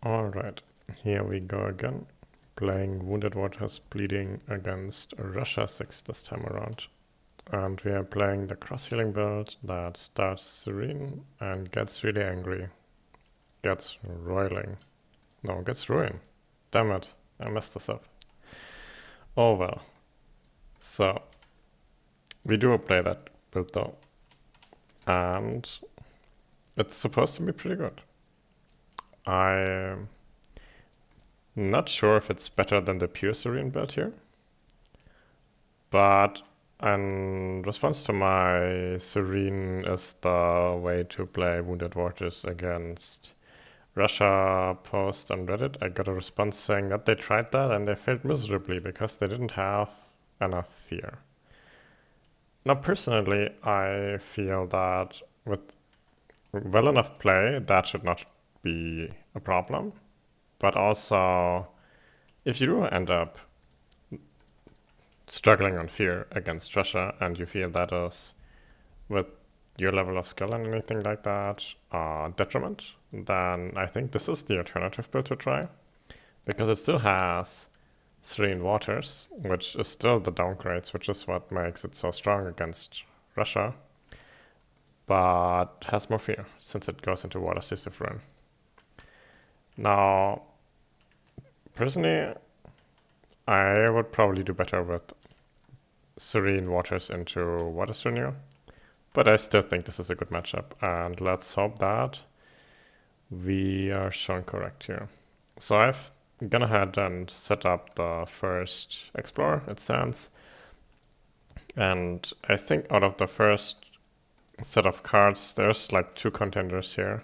Alright, here we go again. Playing Wounded Waters Bleeding against Russia 6 this time around. And we are playing the cross-healing build that starts Serene and gets really angry. Gets roiling. No, gets Ruin. Damn it, I messed this up. Oh well. So, we do play that build though. And it's supposed to be pretty good. I'm not sure if it's better than the pure Serene build here. But in response to my Serene is the way to play Wounded Waters against Russia post on Reddit, I got a response saying that they tried that and they failed miserably because they didn't have enough fear. Now, personally, I feel that with well enough play, that should not be a problem. But also, if you do end up struggling on fear against Russia and you feel that is, with your level of skill and anything like that, detriment, then I think this is the alternative build to try. Because it still has Serene Waters, which is still the downgrades, which is what makes it so strong against Russia, but has more fear, since it goes into Water Decisive Ruin. Now, personally, I would probably do better with Serene Waters into Water Renew, but I still think this is a good matchup, and let's hope that we are shown correct here. So I've gone ahead and set up the first Explorer, it stands, and I think out of the first set of cards, there's like two contenders here.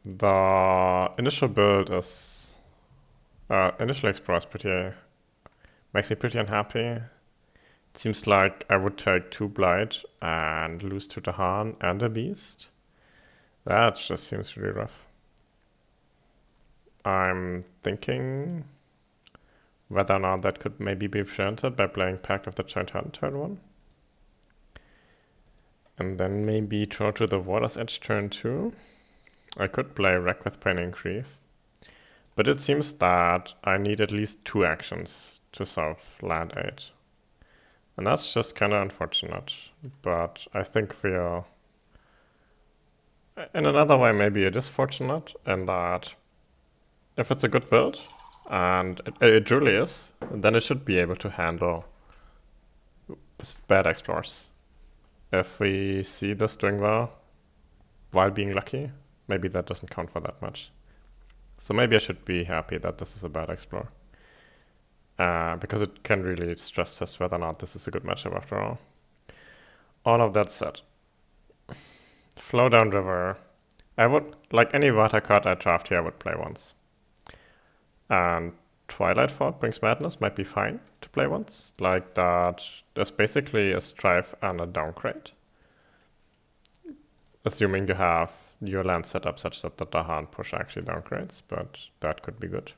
The initial build is initial Explorer is makes me pretty unhappy. It seems like I would take 2 Blight and lose to the Han and a Beast. That just seems really rough. I'm thinking whether or not that could maybe be prevented by playing Pact of the Giant Hand turn 1. And then maybe draw to the Water's Edge turn 2. I could play Wreck with Pain and Grief. But it seems that I need at least 2 actions to solve land 8. And that's just kind of unfortunate. But I think we're... In another way, maybe it is fortunate in that if it's a good build, and it truly is, then it should be able to handle bad explorers. If we see this doing well while being lucky, maybe that doesn't count for that much. So maybe I should be happy that this is a bad explorer. Because it can really stress test whether or not this is a good matchup after all. All of that said, Flow Down River, I would, like any water card I draft here, I would play once. And Twilight Fort Brings Madness might be fine to play once. Like that, there's basically a strife and a downgrade. Assuming you have your land set up such that the Dahan push actually downgrades, but that could be good.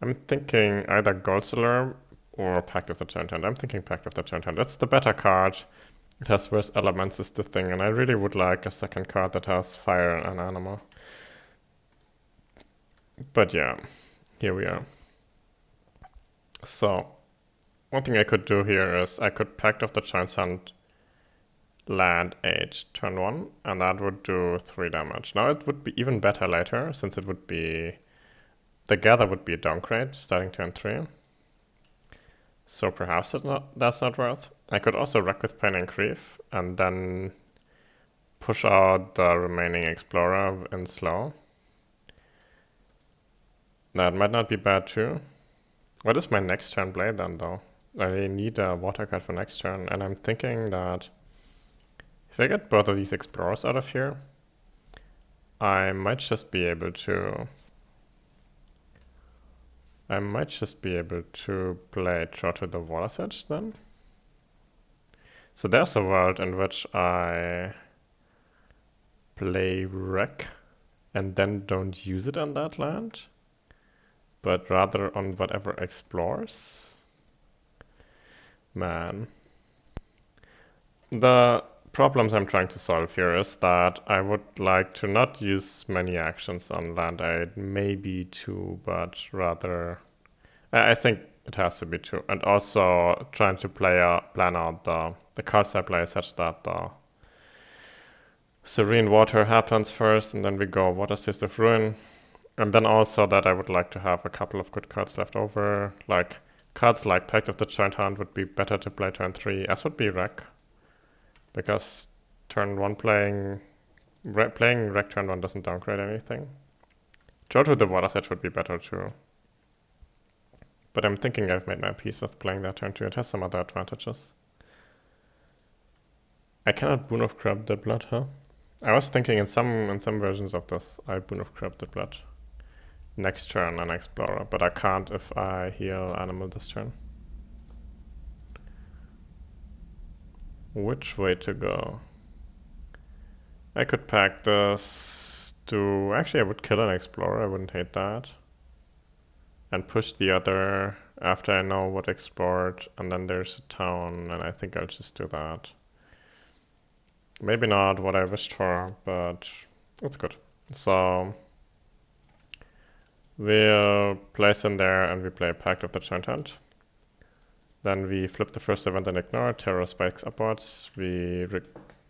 I'm thinking either Gold's Alarm or Pact of the Giant Hand. I'm thinking Pact of the Giant Hand. That's the better card. It has worse elements is the thing, and I really would like a second card that has fire and animal. But yeah, here we are. So, one thing I could do here is I could Pact of the Giant Hand land 8 turn 1, and that would do 3 damage. Now it would be even better later, since it would be... The Gather would be a downgrade starting turn 3. So perhaps that's not worth. I could also Wreck with Pain and Grief, and then push out the remaining Explorer in slow. That might not be bad too. What is my next turn play then though? I need a water card for next turn, and I'm thinking that if I get both of these Explorers out of here, I might just be able to play Draw to the Water's Edge then. So there's a world in which I play Wreck and then don't use it on that land, but rather on whatever explores. Man. The problems I'm trying to solve here is that I would like to not use many actions on land 8, maybe 2, but rather... I think it has to be 2. And also trying to plan out the cards I play such that the Serene Water happens first, and then we go Water of Ruin. And then also that I would like to have a couple of good cards left over. Like, cards like Pact of the Giant Hand would be better to play turn 3, as would be Wreck. Because turn 1 playing Wreck turn 1 doesn't downgrade anything. Draw to the Water's Edge would be better too. But I'm thinking I've made my peace with playing that turn 2. It has some other advantages. I cannot Boon of Corrupted Blood, huh? I was thinking in some versions of this, I Boon of Corrupted Blood. Next turn an Explorer, but I can't if I heal Animal this turn. Which way to go? I could pack this to... Actually, I would kill an Explorer, I wouldn't hate that. And push the other after I know what explored, and then there's a town, and I think I'll just do that. Maybe not what I wished for, but it's good. So we'll place in there and we play Pact of the Giant Hand. Then we flip the first event and ignore, Terror spikes upwards, we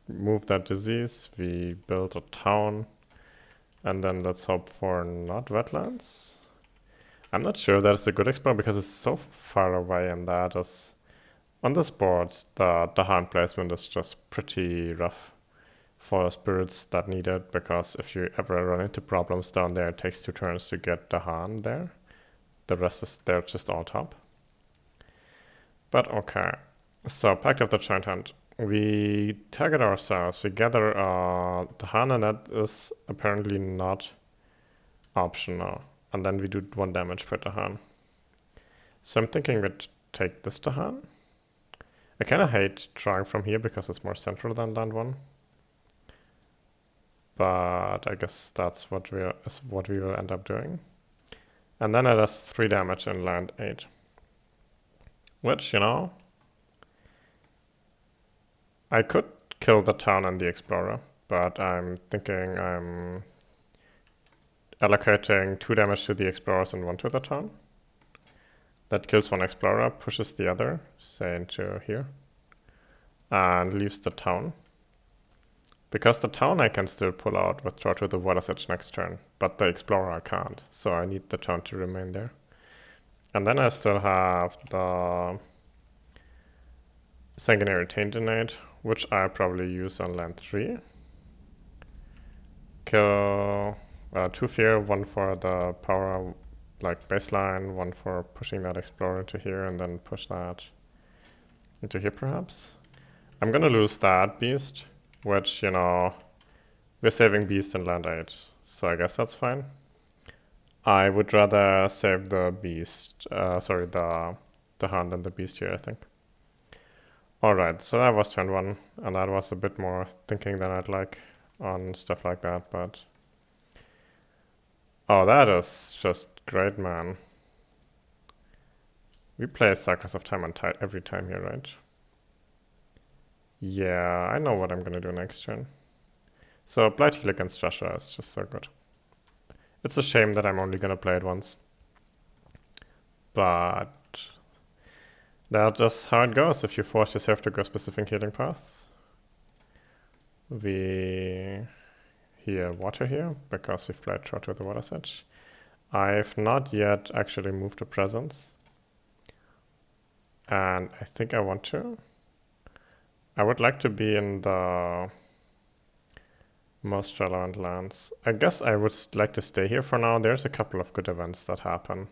remove that disease, we build a town, and then let's hope for not wetlands. I'm not sure that it's a good explorer because it's so far away, and that is... On this board, the hand placement is just pretty rough for spirits that need it, because if you ever run into problems down there, it takes 2 turns to get the hand there. The rest is there just all top. But okay, so Pact of the Giant Hand. We target ourselves, we gather the hand, and that is apparently not optional. And then we do 1 damage per Tahan. So I'm thinking we'd take this Tahan. I kinda hate drawing from here because it's more central than land 1. But I guess that's what we will end up doing. And then it does 3 damage in land 8. Which, you know, I could kill the town and the explorer, but I'm thinking I'm allocating 2 damage to the explorers and 1 to the town. That kills 1 explorer, pushes the other, say into here, and leaves the town. Because the town I can still pull out with Draw to the Water's Edge next turn, but the explorer I can't, so I need the town to remain there. And then I still have the Sanguinary Taintinate, which I probably use on land 3. Kill 2 fear, 1 for the power, like baseline, 1 for pushing that explorer into here, and then push that into here perhaps. I'm gonna lose that beast, which, you know, we're saving beast in land 8, so I guess that's fine. I would rather save the beast, the hand than the beast here, I think. Alright, so that was turn 1, and that was a bit more thinking than I'd like on stuff like that, but... Oh, that is just great, man. We play Suckers of Time and Tide every time here, right? Yeah, I know what I'm gonna do next turn. So Blight Heal against Joshua is just so good. It's a shame that I'm only gonna play it once. But that is how it goes if you force yourself to go specific healing paths. We hear water here because we've played Draw to the Water's Edge. I've not yet actually moved to presence. And I think I want to. I would like to be in the most relevant lands. I guess I would like to stay here for now. There's a couple of good events that happen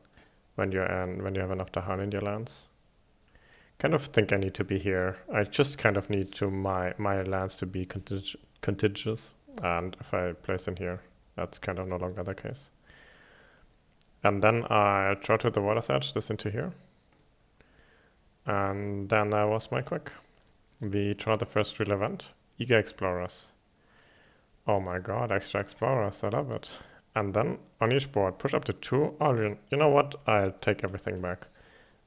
when you have enough Tahan in your lands. Kind of think I need to be here. I just kind of need to my lands to be contiguous, and if I place in here, that's kind of no longer the case. And then I Draw to the Water's Edge this into here. And then that was my quick. We draw the first real event, Eager Explorers. Oh my god, extra Explorers, I love it. And then on each board, push up to 2. Oh, you know what? I'll take everything back.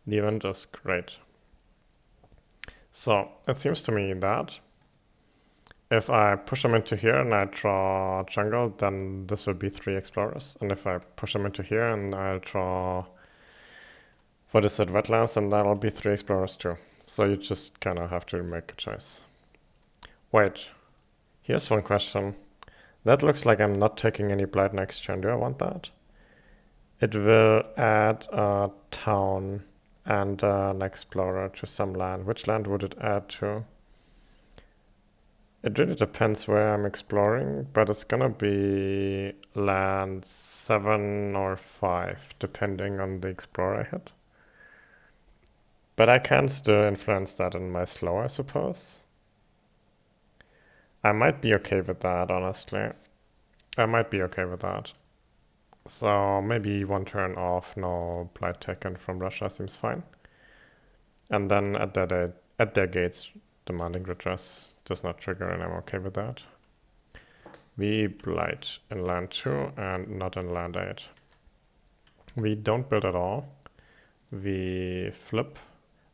The event is great. So it seems to me that If I push them into here and I draw jungle, then this will be 3 explorers. And if I push them into here and I draw, what is it, wetlands, then that'll be 3 explorers too. So you just kind of have to make a choice. Wait, here's one question. That looks like I'm not taking any blight next turn. Do I want that? It will add a town and an explorer to some land. Which land would it add to? It really depends where I'm exploring, but it's gonna be land 7 or 5, depending on the explorer I hit. But I can still influence that in my slow, I suppose. I might be okay with that, honestly. I might be okay with that. So maybe 1 turn off, no blight taken from Russia seems fine. And then at their gates, demanding redress does not trigger, and I'm okay with that. We blight in land 2 and not in land 8. We don't build at all. We flip.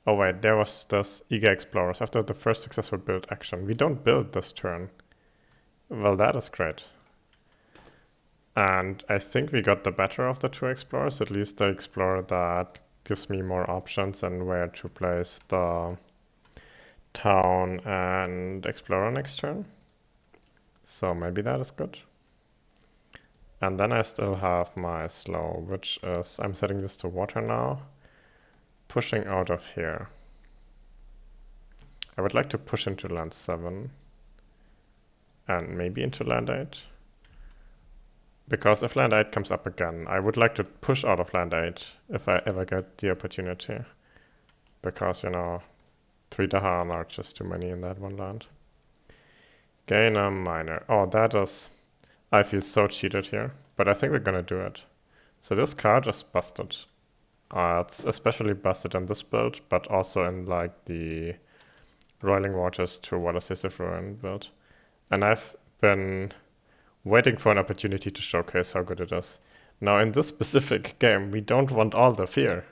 Oh wait, there was this Eager Explorers after the first successful build action. We don't build this turn. Well, that is great. And I think we got the better of the 2 explorers, at least the explorer that gives me more options and where to place the town and explorer next turn. So maybe that is good. And then I still have my slow, which is, I'm setting this to water now, pushing out of here. I would like to push into land 7 and maybe into land 8. Because if land 8 comes up again, I would like to push out of land 8 if I ever get the opportunity. Because, you know, 3 Dahan are just too many in that one land. Gain a miner. Oh, that is... I feel so cheated here, but I think we're gonna do it. So this card is busted. It's especially busted in this build, but also in like the Roiling Waters to Serene Ruin build. And I've been waiting for an opportunity to showcase how good it is. Now in this specific game, we don't want all the fear.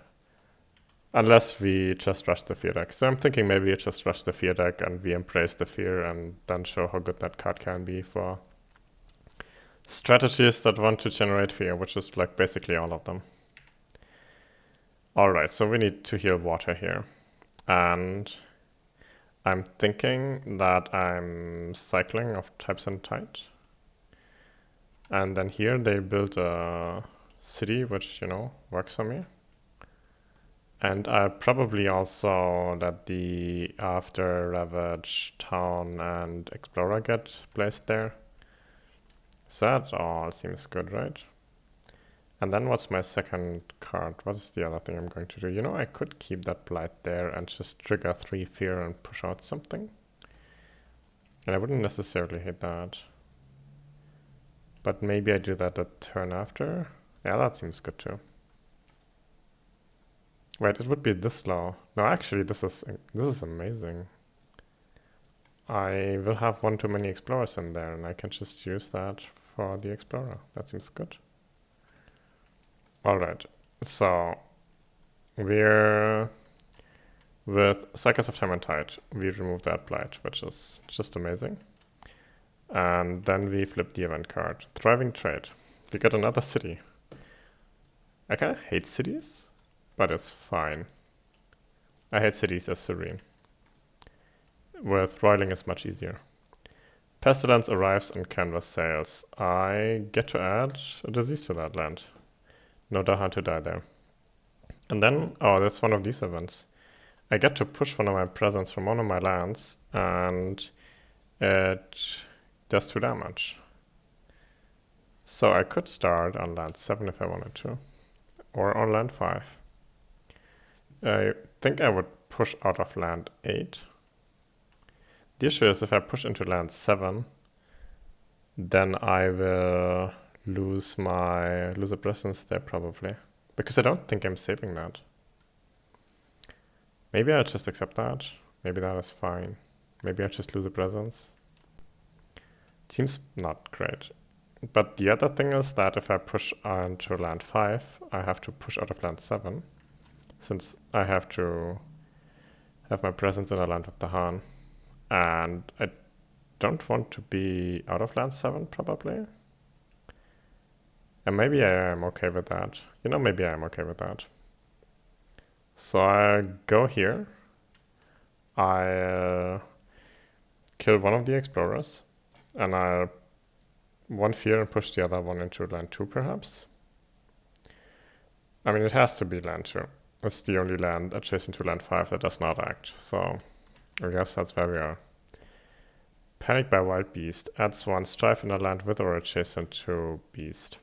Unless we just rush the fear deck. So I'm thinking maybe we just rush the fear deck and we embrace the fear and then show how good that card can be for strategies that want to generate fear, which is like basically all of them. Alright, so we need to heal water here. And I'm thinking that I'm cycling of types and tide. And then here they build a city, which, you know, works for me. And I probably also let the After Ravage Town and Explorer get placed there. So that all seems good, right? And then what's my second card? What is the other thing I'm going to do? You know, I could keep that Blight there and just trigger 3 fear and push out something. And I wouldn't necessarily hate that. But maybe I do that the turn after? Yeah, that seems good too. Wait, it would be this low. No, actually, this is amazing. I will have 1 too many explorers in there, and I can just use that for the explorer. That seems good. Alright, so we're with Cycles of Time and Tide, we remove that blight, which is just amazing. And then we flip the event card. Thriving Trade. We get another city. I kinda hate cities, but it's fine. I hate cities as Serene. With roiling is much easier. Pestilence arrives and canvas sails. I get to add a disease to that land. No Dahan to die there. And then, oh, that's one of these events. I get to push one of my presents from one of my lands, and it does 2 damage. So I could start on land 7 if I wanted to, or on land 5. I think I would push out of land 8. The issue is if I push into land 7, then I will lose a presence there probably. Because I don't think I'm saving that. Maybe I'll just accept that. Maybe that is fine. Maybe I'll just lose a presence. Seems not great. But the other thing is that if I push onto land 5, I have to push out of land 7. Since I have to have my presence in a land with Dahan. And I don't want to be out of land 7, probably. And maybe I am okay with that. You know, maybe I am okay with that. So I go here. I kill one of the explorers. And I one fear and push the other one into land 2, perhaps. I mean, it has to be land 2. It's the only land adjacent to land 5 that does not act. So I guess that's where we are. Panic by Wild Beast. Adds 1 strife in a land with or adjacent to Beast.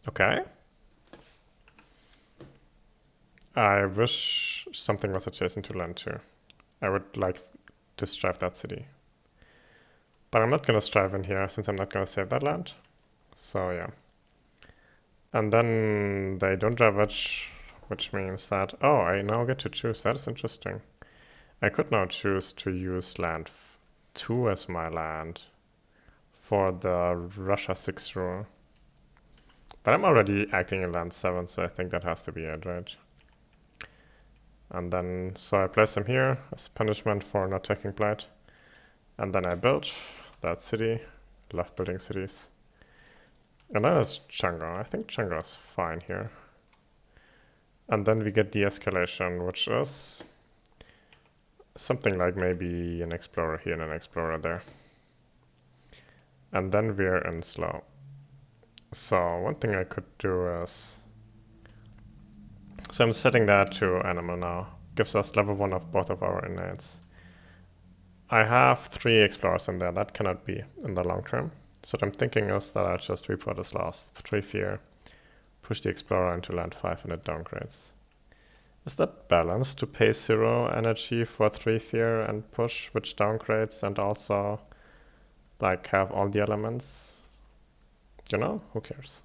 Okay. I wish something was adjacent to land 2. I would like to strive that city. But I'm not going to strive in here since I'm not going to save that land. So yeah. And then they don't ravage, which means that, oh, I now get to choose. That is interesting. I could now choose to use land 2 as my land for the Russia 6 rule. But I'm already acting in land 7, so I think that has to be it, right? And then, so I place them here as punishment for not taking Blight. And then I build that city. Love building cities. And then it's Chang'e. I think Chang'e is fine here. And then we get de-escalation, which is something like maybe an explorer here and an explorer there. And then we're in slow. So one thing I could do is... So I'm setting that to animal now. Gives us level 1 of both of our innates. I have 3 explorers in there. That cannot be in the long term. So what I'm thinking is that I'll just report this last 3 fear, push the explorer into land 5 and it downgrades. Is that balanced to pay 0 energy for 3 fear and push, which downgrades and also like have all the elements? You know, who cares?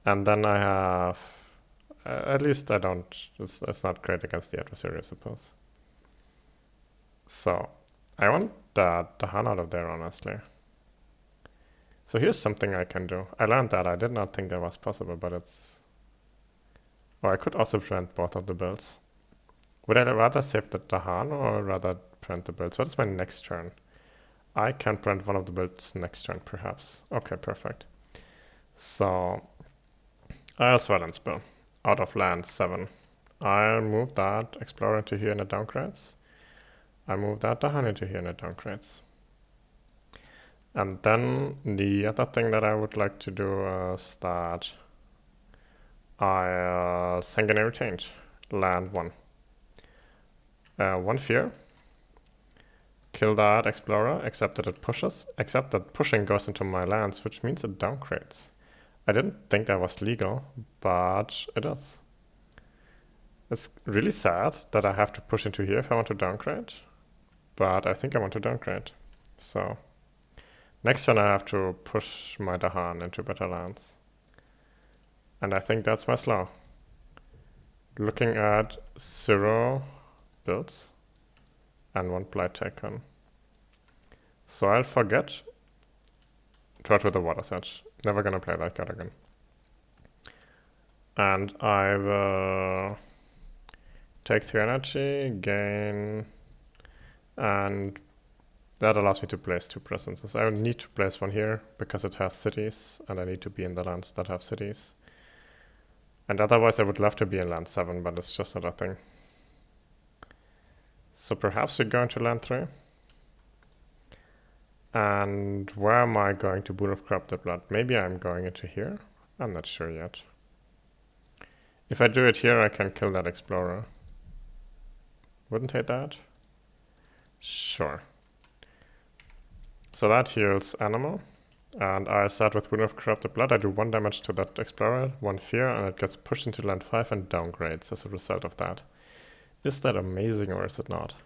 And then I have, at least I don't, it's not great against the adversary, I suppose. So I want the Han out of there, honestly. So here's something I can do. I learned that. I did not think that was possible, but it's... Oh, I could also print both of the builds. Would I rather save the Dahan or rather print the builds? What is my next turn? I can print one of the builds next turn, perhaps. Okay, perfect. So, I'll Silence Bill. Out of land 7. I'll move that Explorer into here and it downgrades. I move that Dahan into here and it downgrades. And then the other thing that I would like to do is that I'll Sanguinary Change, land 1. 1 fear. Kill that Explorer, except that it pushes, except that pushing goes into my lands, which means it downgrades. I didn't think that was legal, but it is. It's really sad that I have to push into here if I want to downgrade, but I think I want to downgrade. So next turn I have to push my Dahan into better lands. And I think that's my slow. Looking at 0 builds and 1 Blight taken. So I'll forget Drought with a Water Sedge. Never gonna play that card again. And I will take 3 energy, gain, and that allows me to place 2 presences. I need to place one here because it has cities, and I need to be in the lands that have cities. And otherwise I would love to be in land 7, but it's just not a thing. So perhaps we go into land 3. And where am I going to Boon of Corrupted Blood? Maybe I'm going into here? I'm not sure yet. If I do it here, I can kill that Explorer. Wouldn't hate that? Sure. So that heals Animal. And I start with Boon of Corrupted Blood. I do 1 damage to that Explorer, 1 fear, and it gets pushed into land 5 and downgrades as a result of that. Is that amazing or is it not?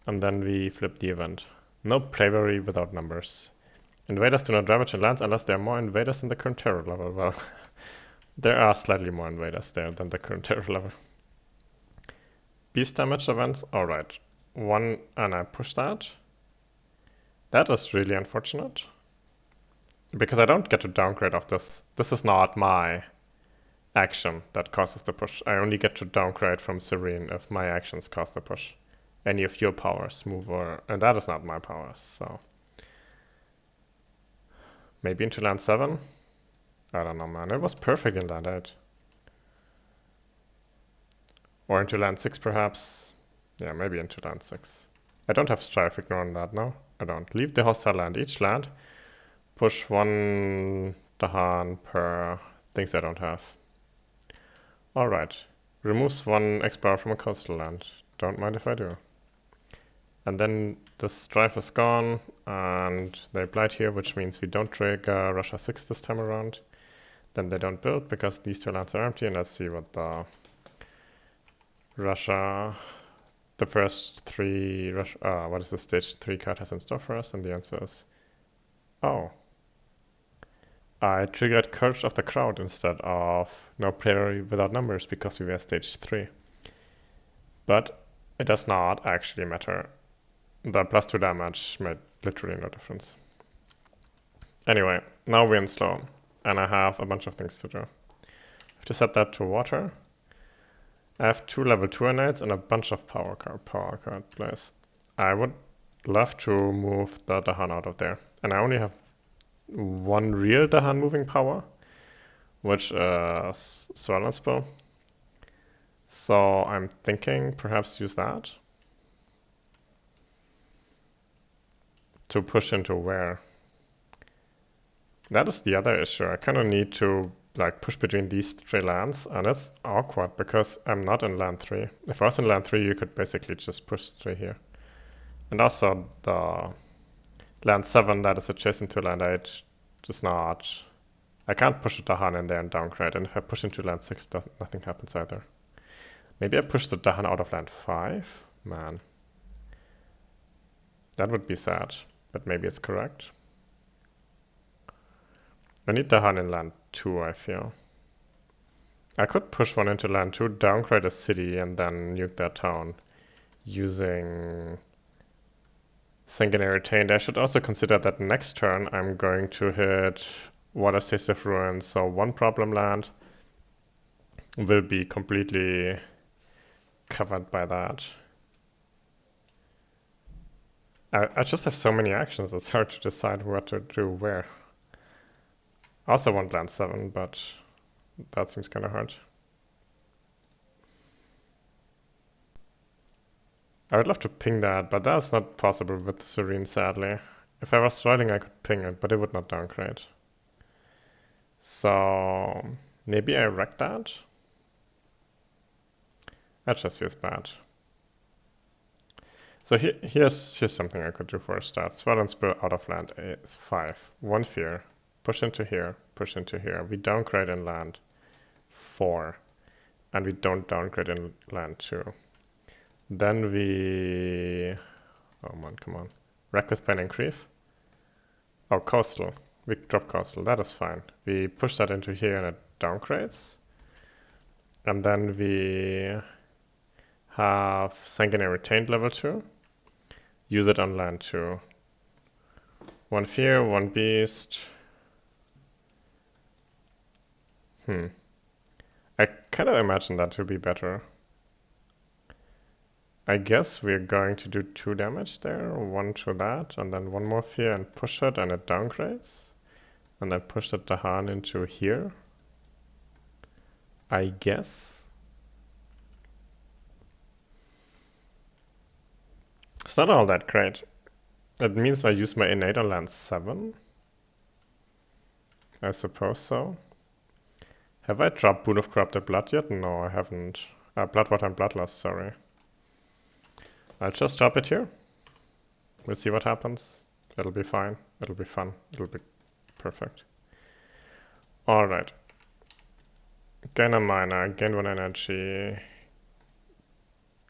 And then we flip the event. No bravery without numbers. Invaders do not ravage in lands unless there are more invaders in the current terror level. Well, there are slightly more invaders there than the current terror level. Beast damage events, alright. 1, and I push that. That is really unfortunate. Because I don't get to downgrade off this. This is not my action that causes the push. I only get to downgrade from Serene if my actions cause the push. any of your powers move or... And that is not my powers, so... Maybe into land 7? I don't know, man. It was perfect in land 8. Or into land 6, perhaps. Yeah, maybe into land 6. I don't have Strife, ignoring that, no? I don't. Leave the hostile land. Each land. Push 1 Dahan per things I don't have. Alright. Removes 1 Explorer from a coastal land. Don't mind if I do. And then the Strife is gone, and they blight here, which means we don't trigger Russia 6 this time around. Then they don't build, because these 2 lands are empty, and let's see what the Russia... The first 3... what is the stage 3 card has in store for us? And the answer is... Oh. I triggered Courage of the Crowd instead of No Prayer Without Numbers because we were stage 3. But it does not actually matter. The +2 damage made literally no difference. Anyway, now we're in slow, and I have a bunch of things to do. I have to set that to water. I have 2 level 2 innate and a bunch of power card plays. I would love to move the Dahan out of there. And I only have 1 real Dahan moving power, which is Swollen Spell. So I'm thinking perhaps use that to push into where? That is the other issue. I kind of need to like push between these 3 lands, and it's awkward because I'm not in land 3. If I was in land 3, you could basically just push 3 here. And also the land 7 that is adjacent to land 8 is not... I can't push a Dahan in there and downgrade, and if I push into land 6, nothing happens either. Maybe I push the Dahan out of land 5? Man. That would be sad, but maybe it's correct. I need Dahan in land 2, I feel. I could push 1 into land 2, downgrade a city, and then nuke that town using Sanguinary Retained. I should also consider that next turn I'm going to hit Serene Ruin, so 1 problem land will be completely covered by that. I just have so many actions, it's hard to decide what to do where. I also want land 7, but that seems kind of hard. I would love to ping that, but that's not possible with Serene, sadly. If I was striding, I could ping it, but it would not downgrade. So maybe I wreck that? That just feels bad. So here's something I could do for a start. Swell and Spill out of land is 5. 1 fear. Push into here, push into here. We downgrade in land 4. And we don't downgrade in land 2. Then we... Oh man, come on. Wreck with Pen and Grief. Oh, Coastal. We drop Coastal, that is fine. We push that into here and it downgrades. And then we have Sanguinary Retained level 2. Use it on land 2. 1 Fear, 1 Beast. I kind of imagine that to be better. I guess we're going to do 2 damage there, 1 to that, and then 1 more fear and push it and it downgrades. And then push the Dahan into here. I guess. It's not all that great. That means I use my innate on land 7. I suppose so. Have I dropped Boon of Corrupted Blood yet? No, I haven't. Bloodwater and Bloodlust, sorry. I'll just drop it here. We'll see what happens. It'll be fine. It'll be fun. It'll be perfect. Alright. Gain a mana, gain 1 energy.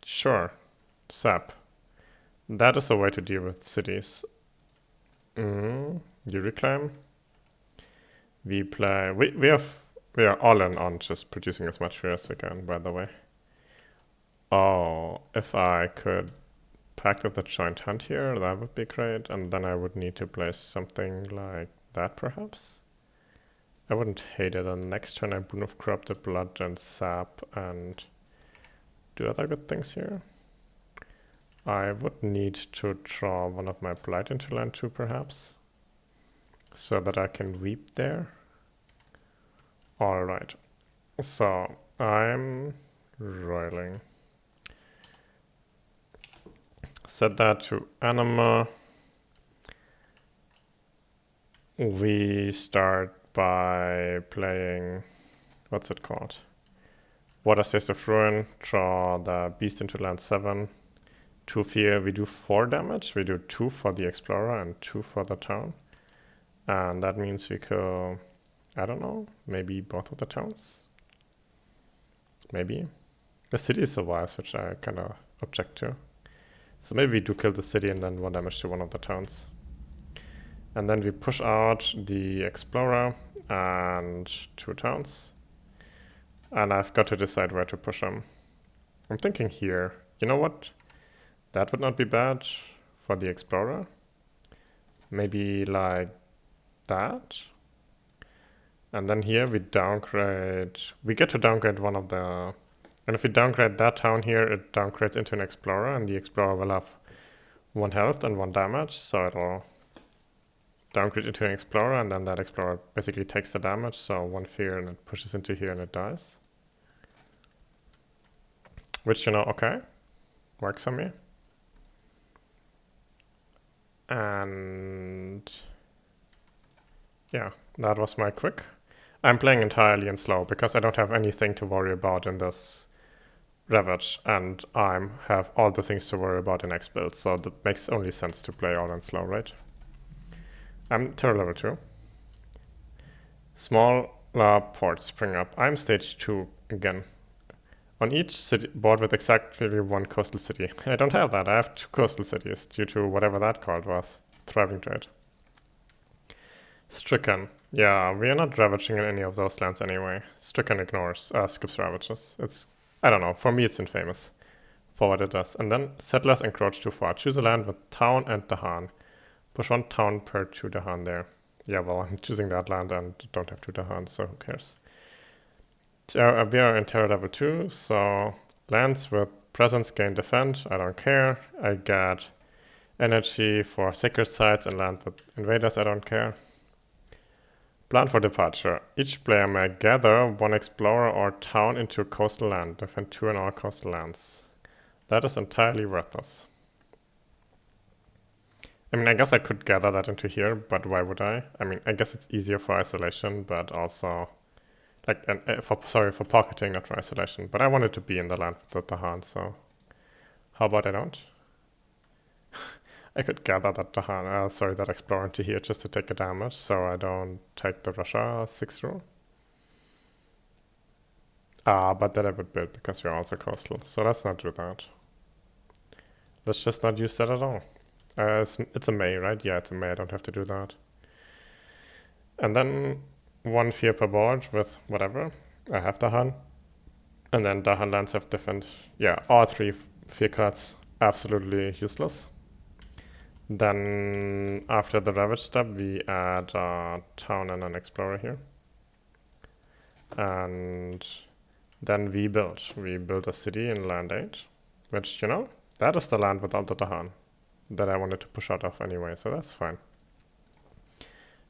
Sure. Sap. That is a way to deal with cities. You reclaim. We play... We are all in on just producing as much fear as we can, by the way. Oh, if I could Pact of the Joint Hunt here, that would be great. And then I would need to place something like that, perhaps? I wouldn't hate it. And next turn I Boon of Corrupted Blood and Sap and do other good things here. I would need to draw one of my blight into land 2 perhaps, so that I can weep there. Alright, so I'm roiling. Set that to animal. We start by playing, what's it called? Water Stays of Ruin, draw the beast into land 7. 2 fear, we do 4 damage. We do 2 for the explorer and 2 for the town. And that means we kill, I don't know, maybe both of the towns? Maybe. The city survives, which I kind of object to. So maybe we do kill the city and then 1 damage to one of the towns. And then we push out the explorer and 2 towns. And I've got to decide where to push them. I'm thinking here. You know what? That would not be bad for the explorer. Maybe like that. And then here we downgrade. We get to downgrade one of the... And if we downgrade that town here, it downgrades into an explorer, and the explorer will have 1 health and 1 damage, so it'll downgrade into an explorer, and then that explorer basically takes the damage, so 1 fear and it pushes into here and it dies. Which, you know, okay, works for me. And yeah, that was my quick. I'm playing entirely in slow because I don't have anything to worry about in this Ravage, and I have all the things to worry about in X build, so that makes only sense to play all in slow, right? I'm terror level 2. Small ports spring up. I'm stage 2 again. On each city board with exactly 1 coastal city. I don't have that, I have 2 coastal cities due to whatever that card was. Thriving trade. Stricken. Yeah, we are not ravaging in any of those lands anyway. Stricken ignores, skips ravages. It's, I don't know, for me it's infamous for what it does. And then settlers encroach too far. Choose a land with town and Dahan. Push 1 town per 2 Dahan there. Yeah, well, I'm choosing that land and don't have 2 Dahan, so who cares? We are in terror level 2, so lands with presence gain defend, I don't care. I get energy for sacred sites and land with invaders, I don't care. Plan for departure. Each player may gather 1 explorer or town into a coastal land. Defend 2 in all coastal lands. That is entirely worthless. I mean, I guess I could gather that into here, but why would I? I mean, I guess it's easier for isolation, but also... Like, for pocketing, not for isolation. But I wanted to be in the land with the Dahan, so... How about I don't? I could gather that Dahan, that explorer into here just to take a damage, so I don't take the Russia 6 rule. But then I would build because we're also coastal, so let's not do that. Let's just not use that at all. It's a May, right? Yeah, it's a May, I don't have to do that. And then 1 fear per board with whatever. I have Dahan. And then Dahan lands have different... Yeah, all 3 fear cards absolutely useless. Then after the Ravage step, we add a town and an explorer here. And then we build. We build a city in land 8, which, you know, that is the land without the Dahan that I wanted to push out of anyway, so that's fine.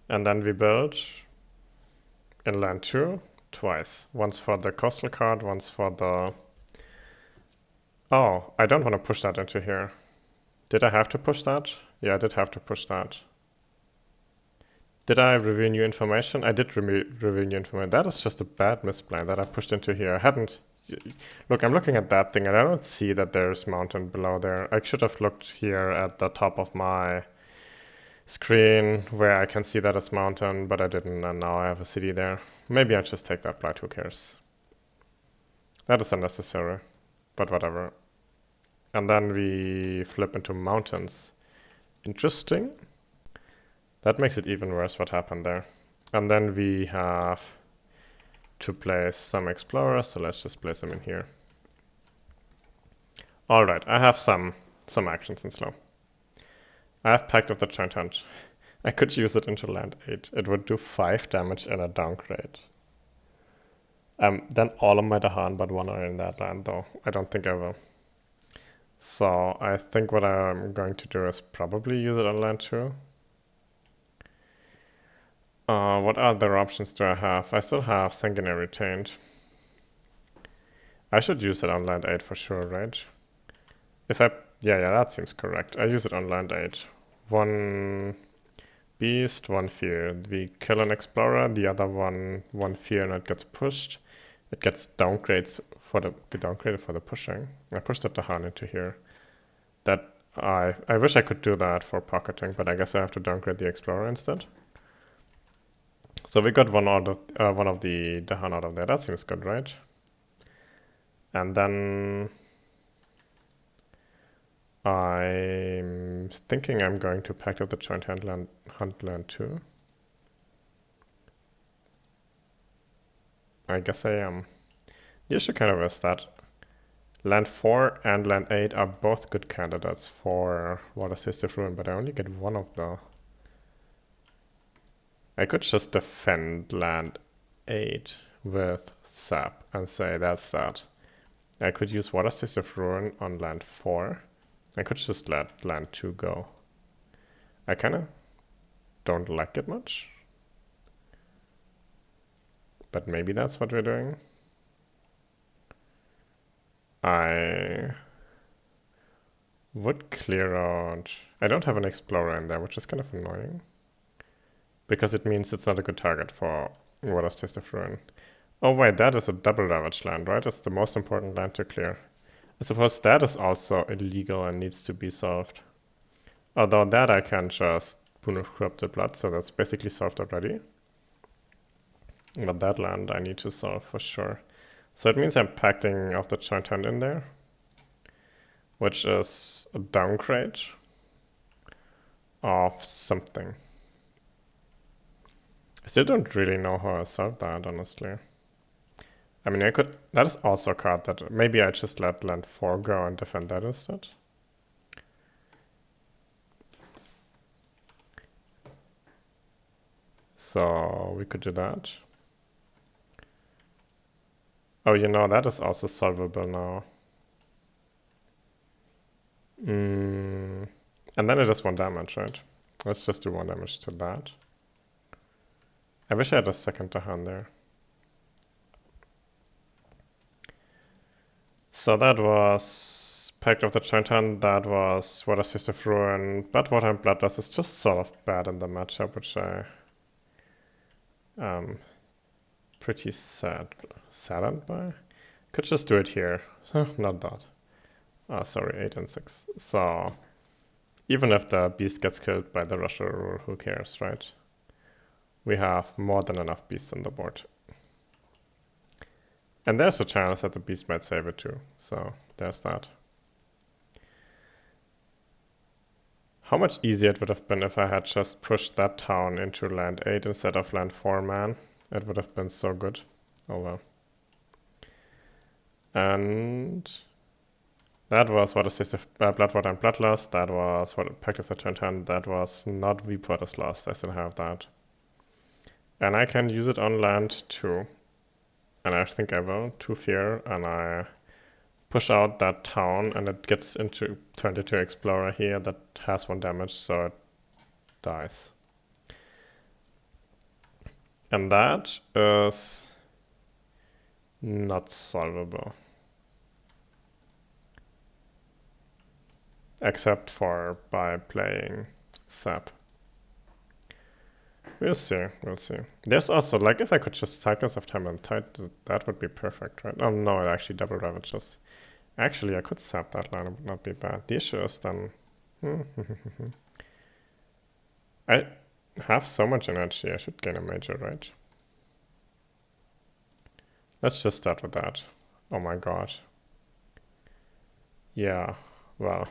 And then we build in land 2 twice. Once for the coastal card, once for the... Oh, I don't want to push that into here. Did I have to push that? Yeah, I did have to push that. Did I review new information? I did review new information. That is just a bad misplay that I pushed into here. I hadn't... Look, I'm looking at that thing and I don't see that there's mountain below there. I should have looked here at the top of my screen where I can see that it's mountain, but I didn't, and now I have a city there. Maybe I'll just take that blight, who cares? That is unnecessary, but whatever. And then we flip into mountains. Interesting. That makes it even worse what happened there. And then we have to place some explorers, so let's just place them in here. Alright, I have some actions in slow. I have Pact of the Giant Hunt. I could use it into land 8. It would do 5 damage and a downgrade. Then all of my Dahan but 1 are in that land though. I don't think I will. So I think what I'm going to do is probably use it on land 2. What other options do I have? I still have Sanguinary Taint. I should use it on land 8 for sure, right? If I... yeah, that seems correct. I use it on land 8. One beast, one fear. We kill an explorer, the other one fear, and it gets pushed. It gets downgraded for the pushing. I pushed the Dahan into here. That I wish I could do that for pocketing, but I guess I have to downgrade the explorer instead. So we got one of the Dahan out of there. That seems good, right? And then I'm thinking I'm going to pack up the joint hunt land too. I guess I am. The issue kind of is that land 4 and land 8 are both good candidates for Water Assistive Ruin, but I only get one of the... I could just defend land 8 with sap and say that's that. I could use Water Assistive Ruin on land 4. I could just let land 2 go. I kinda don't like it much. But maybe that's what we're doing. I would clear out... I don't have an explorer in there, which is kind of annoying. Because it means it's not a good target for Water's Taste of Ruin. Oh wait, that is a double ravaged land, right? It's the most important land to clear. I suppose that is also illegal and needs to be solved. Although that I can just Boon of Corrupted Blood, so that's basically solved already. But that land I need to solve for sure. So it means I'm packing off the Giant Hand in there, which is a downgrade of something. I still don't really know how I solve that, honestly. I mean, I could... that is also a card that... maybe I just let land 4 go and defend that instead. So we could do that. Oh, you know, that is also solvable now. And then it is 1 damage, right? Let's just do 1 damage to that. I wish I had a second to hand there. So that was Pact of the Giant Hand, that was Water Assistive Ruin, but Water and Bloodlust is just sort of bad in the matchup, which I pretty saddened by. Could just do it here. Not that. Oh, sorry, 8 and 6. So even if the beast gets killed by the Rusher, who cares, right? We have more than enough beasts on the board. And there's a chance that the beast might save it too, so there's that. How much easier it would have been if I had just pushed that town into land 8 instead of land 4, man. It would have been so good. Oh well. And that was what assistive Bloodwater and Bloodlust. That was what Pact of the Giant Hand. That was not Reporter's Lost. I still have that. And I can use it on land too. And I think I will. 2 fear, and I push out that town, and it gets turned into Explorer here that has 1 damage, so it dies. And that is not solvable. Except for by playing Sap. We'll see, we'll see. There's also, like, if I could just Cycles of Time and Tide, that would be perfect, right? Oh no, it actually double ravages. Actually, I could sap that line, it would not be bad. The issue is then... I have so much energy, I should gain a major, right? Let's just start with that. Oh my god. Yeah, well...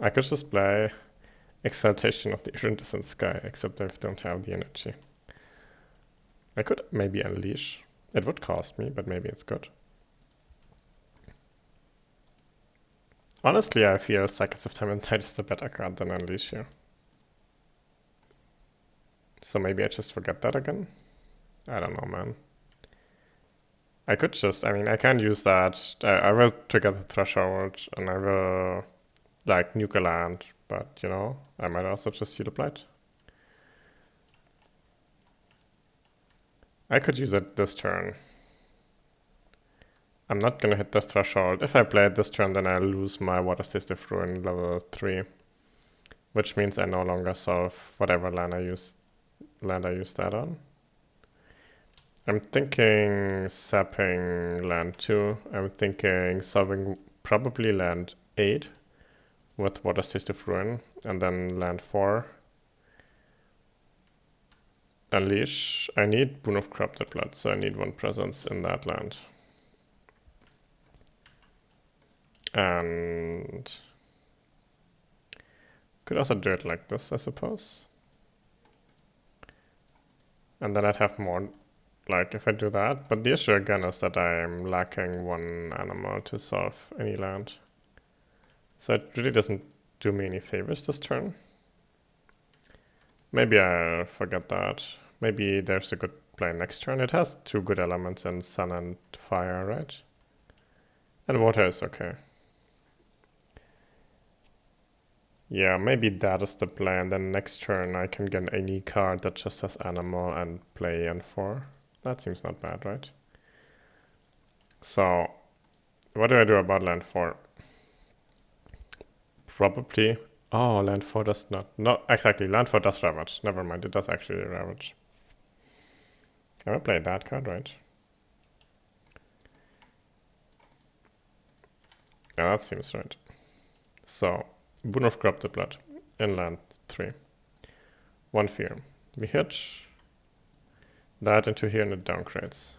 I could just play Exaltation of the Iridescent Sky, except I don't have the energy. I could maybe Unleash. It would cost me, but maybe it's good. Honestly, I feel Cycles of Time and Tide is the better card than Unleash here. So maybe I just forget that again? I don't know, man. I could just, I mean, I can use that. I will trigger the threshold and I will, like, nuke a land, but, you know, I might also just heal the blight. I could use it this turn. I'm not gonna hit the threshold. If I play it this turn, then I lose my Serene Ruin level 3, which means I no longer solve whatever land I use that on. I'm thinking sapping land 2. I'm thinking solving probably land 8 with Serene Ruin, and then land 4. Unleash. I need Boon of Corrupted Blood, so I need 1 presence in that land. And could also do it like this, I suppose. And then I'd have more, like, if I do that. But the issue again is that I'm lacking 1 animal to solve any land. So it really doesn't do me any favors this turn. Maybe I'll forget that. Maybe there's a good play next turn. It has 2 good elements in sun and fire, right? And water is okay. Yeah, maybe that is the play, and then next turn I can get any card that just has animal and play N4. That seems not bad, right? So, what do I do about land 4? Probably... Oh, land 4 does not... No, exactly, land 4 does Ravage. Never mind, it does actually Ravage. I will play that card, right? Yeah, that seems right. So, Boon of Corrupted Blood in land 3. 1 fear. We hit that into here and it downgrades.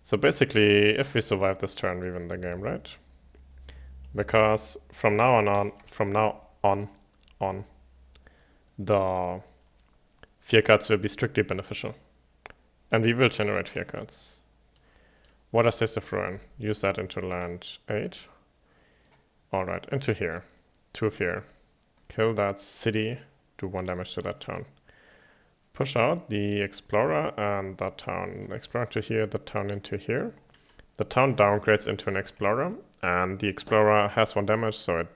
So basically, if we survive this turn, we win the game, right? Because from now on, the fear cards will be strictly beneficial. And we will generate fear cards. What does Serene Ruin? Use that into land 8. Alright, into here. 2 fear. Kill that city, do 1 damage to that town. Push out the explorer and that town. The explorer to here, the town into here. The town downgrades into an explorer, and the explorer has 1 damage, so it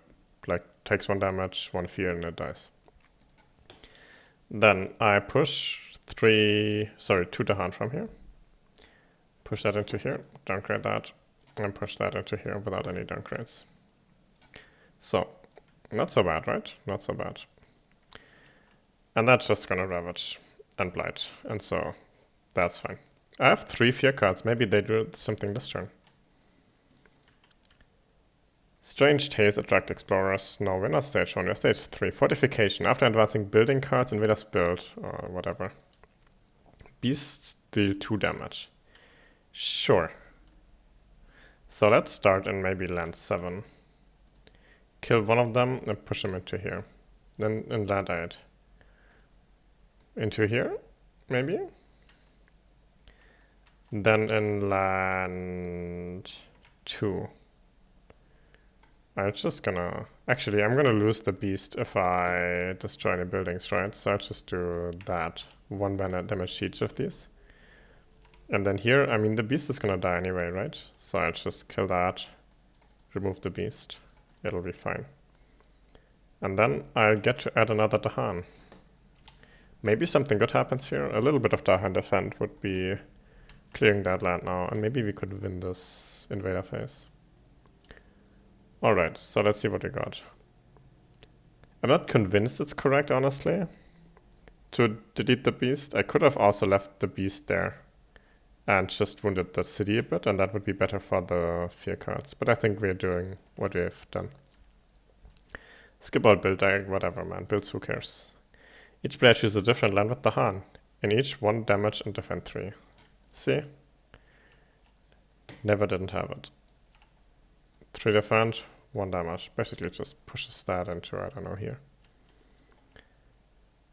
like takes 1 damage, 1 fear, and it dies. Then I push 2 Dahan from here. Push that into here, downgrade that, and push that into here without any downgrades. So, not so bad, right? Not so bad. And that's just gonna Ravage and Blight, and so that's fine. I have 3 fear cards, maybe they do something this turn. Strange Tales attract explorers. No, we're not stage 1, we're stage 3. Fortification. After advancing building cards, invaders build, or whatever. Beasts deal 2 damage. Sure. So let's start in maybe land 7. Kill 1 of them and push them into here. Then in land 8. Into here, maybe? Then in land 2. I'm just gonna... Actually, I'm gonna lose the beast if I destroy any buildings, right? So I'll just do that. 1 damage each of these. And then here, I mean, the beast is gonna die anyway, right? So I'll just kill that, remove the beast. It'll be fine. And then I'll get to add another Dahan. Maybe something good happens here. A little bit of Dahan defend would be clearing that land now, and maybe we could win this invader phase. Alright, so let's see what we got. I'm not convinced it's correct, honestly, to delete the beast. I could have also left the beast there and just wounded the city a bit, and that would be better for the fear cards. But I think we're doing what we've done. Skip out build deck, whatever, man. Builds, who cares? Each player chooses a different land with Dahan. In each, 1 damage and defend 3. See? Never didn't have it. 3 defend, 1 damage. Basically just pushes that into, I don't know, here.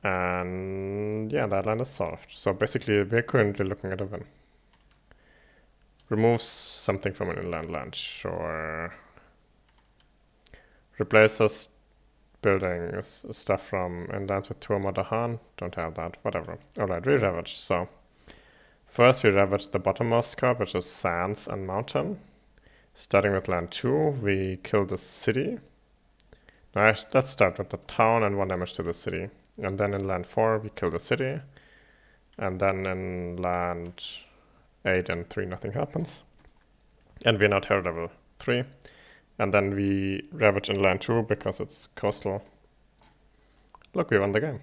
And yeah, that land is solved. So basically we're currently looking at a win. Removes something from an inland land, sure. Replaces buildings, stuff from inlands with 2 or more Dahan. Don't have that, whatever. Alright, re-ravage. So First, we ravage the bottommost scope, which is sands and mountain. Starting with land 2, we kill the city. Now, let's start with the town and 1 damage to the city. And then in land 4, we kill the city. And then in land 8 and 3, nothing happens. And we're now terror level 3. And then we ravage in land 2 because it's coastal. Look, we won the game.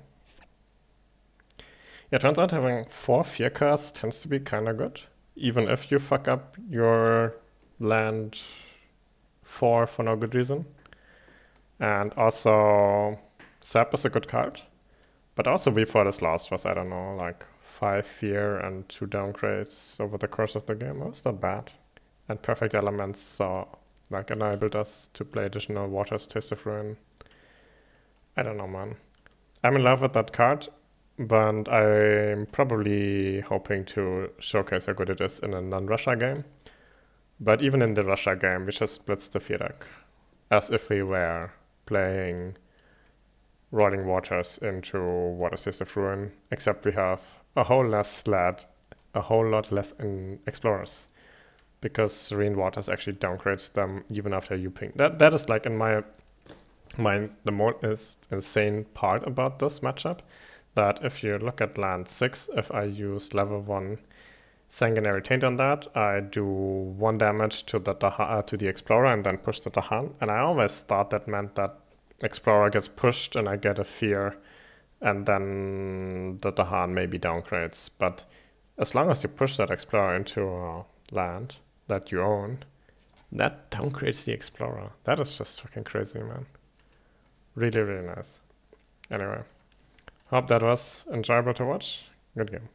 Yeah, turns out having 4 fear cards tends to be kinda good. Even if you fuck up your land 4 for no good reason. And also, Sap is a good card. But also V4 is lost was, I don't know, like 5 fear and 2 downgrades over the course of the game. That's not bad. And perfect elements, so like enabled us to play additional waters, Taste of Ruin. I don't know, man. I'm in love with that card, but I'm probably hoping to showcase how good it is in a non-Russia game. But even in the Russia game, we just splits the fear deck, as if we were playing Rolling Waters into Waters Taste of Ruin, except we have a whole lot less in Explorers, because Serene Waters actually downgrades them even after you ping. That is like in my mind the most insane part about this matchup. That if you look at land 6, if I use level 1 Sanguinary Taint on that, I do 1 damage to the Explorer and then push the Dahan. And I always thought that meant that Explorer gets pushed and I get a fear, and then the Dahan maybe downgrades. But as long as you push that Explorer into a land that you own, that downgrades the Explorer. That is just fucking crazy, man. Really, really nice. Anyway, hope that was enjoyable to watch. Good game.